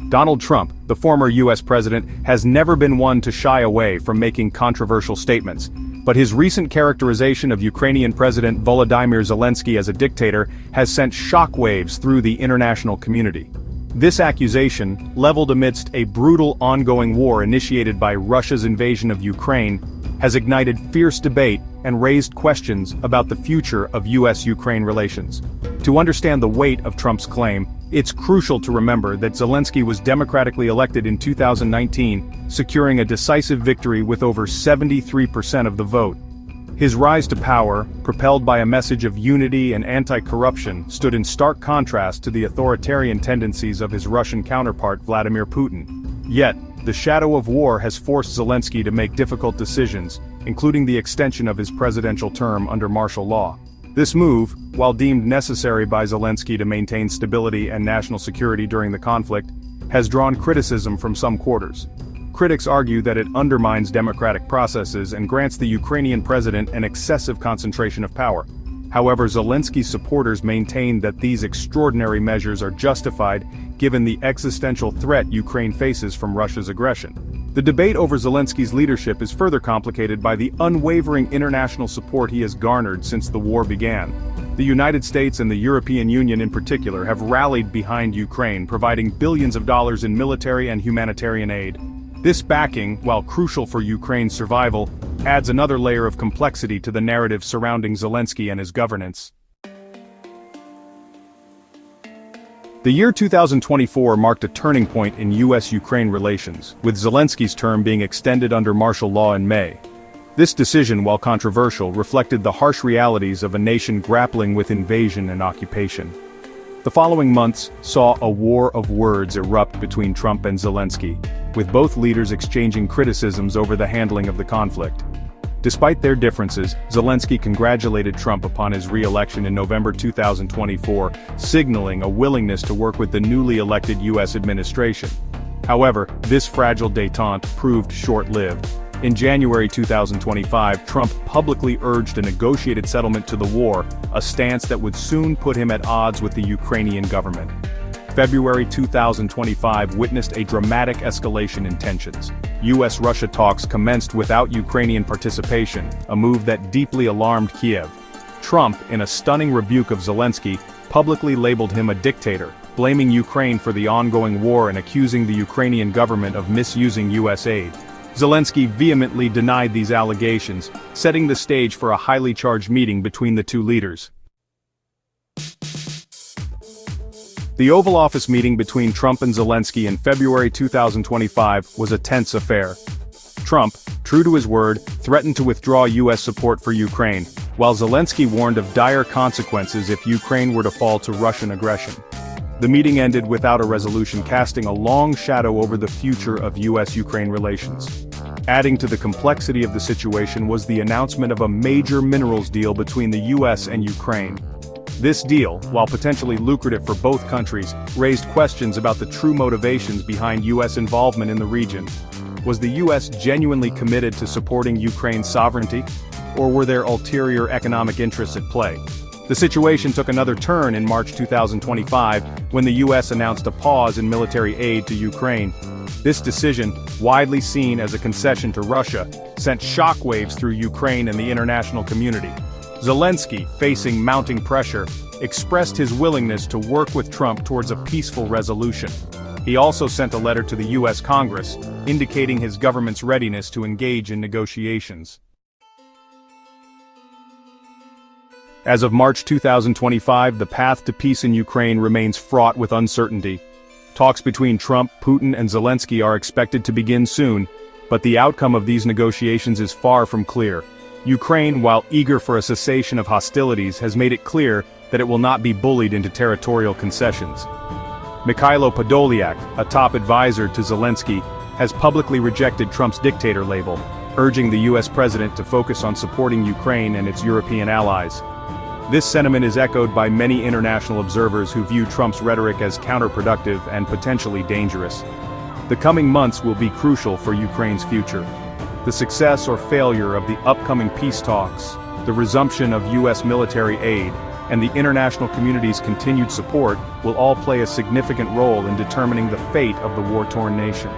Donald Trump, the former U.S. president, has never been one to shy away from making controversial statements, but his recent characterization of Ukrainian President Volodymyr Zelensky as a dictator has sent shockwaves through the international community. This accusation, leveled amidst a brutal ongoing war initiated by Russia's invasion of Ukraine, has ignited fierce debate and raised questions about the future of U.S.-Ukraine relations. To understand the weight of Trump's claim, it's crucial to remember that Zelensky was democratically elected in 2019, securing a decisive victory with over 73% of the vote. His rise to power, propelled by a message of unity and anti-corruption, stood in stark contrast to the authoritarian tendencies of his Russian counterpart Vladimir Putin. Yet, the shadow of war has forced Zelensky to make difficult decisions, including the extension of his presidential term under martial law. This move, while deemed necessary by Zelensky to maintain stability and national security during the conflict, has drawn criticism from some quarters. Critics argue that it undermines democratic processes and grants the Ukrainian president an excessive concentration of power. However, Zelensky's supporters maintain that these extraordinary measures are justified given the existential threat Ukraine faces from Russia's aggression. The debate over Zelensky's leadership is further complicated by the unwavering international support he has garnered since the war began. The United States and the European Union in particular have rallied behind Ukraine, providing billions of dollars in military and humanitarian aid. This backing, while crucial for Ukraine's survival, adds another layer of complexity to the narrative surrounding Zelensky and his governance. The year 2024 marked a turning point in U.S.-Ukraine relations, with Zelensky's term being extended under martial law in May. This decision, while controversial, reflected the harsh realities of a nation grappling with invasion and occupation. The following months saw a war of words erupt between Trump and Zelensky, with both leaders exchanging criticisms over the handling of the conflict. Despite their differences, Zelensky congratulated Trump upon his re-election in November 2024, signaling a willingness to work with the newly elected U.S. administration. However, this fragile détente proved short-lived. In January 2025, Trump publicly urged a negotiated settlement to the war, a stance that would soon put him at odds with the Ukrainian government. February 2025 witnessed a dramatic escalation in tensions. U.S.-Russia talks commenced without Ukrainian participation, a move that deeply alarmed Kiev. Trump, in a stunning rebuke of Zelensky, publicly labeled him a dictator, blaming Ukraine for the ongoing war and accusing the Ukrainian government of misusing U.S. aid. Zelensky vehemently denied these allegations, setting the stage for a highly charged meeting between the two leaders. The Oval Office meeting between Trump and Zelensky in February 2025 was a tense affair. Trump, true to his word, threatened to withdraw U.S. support for Ukraine, while Zelensky warned of dire consequences if Ukraine were to fall to Russian aggression. The meeting ended without a resolution, casting a long shadow over the future of U.S.-Ukraine relations. Adding to the complexity of the situation was the announcement of a major minerals deal between the U.S. and Ukraine. This deal, while potentially lucrative for both countries, raised questions about the true motivations behind U.S. involvement in the region. Was the U.S. genuinely committed to supporting Ukraine's sovereignty, or were there ulterior economic interests at play? The situation took another turn in March 2025, when the U.S. announced a pause in military aid to Ukraine. This decision, widely seen as a concession to Russia, sent shockwaves through Ukraine and the international community. Zelensky, facing mounting pressure, expressed his willingness to work with Trump towards a peaceful resolution. He also sent a letter to the U.S. Congress, indicating his government's readiness to engage in negotiations. As of March 2025, the path to peace in Ukraine remains fraught with uncertainty. Talks between Trump, Putin, and Zelensky are expected to begin soon, but the outcome of these negotiations is far from clear. Ukraine, while eager for a cessation of hostilities, has made it clear that it will not be bullied into territorial concessions. Mikhailo Podolyak, a top advisor to Zelensky, has publicly rejected Trump's dictator label, urging the U.S. president to focus on supporting Ukraine and its European allies. This sentiment is echoed by many international observers who view Trump's rhetoric as counterproductive and potentially dangerous. The coming months will be crucial for Ukraine's future. The success or failure of the upcoming peace talks, the resumption of U.S. military aid, and the international community's continued support will all play a significant role in determining the fate of the war-torn nation.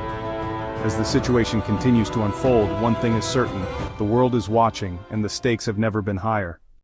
As the situation continues to unfold, one thing is certain: the world is watching, and the stakes have never been higher.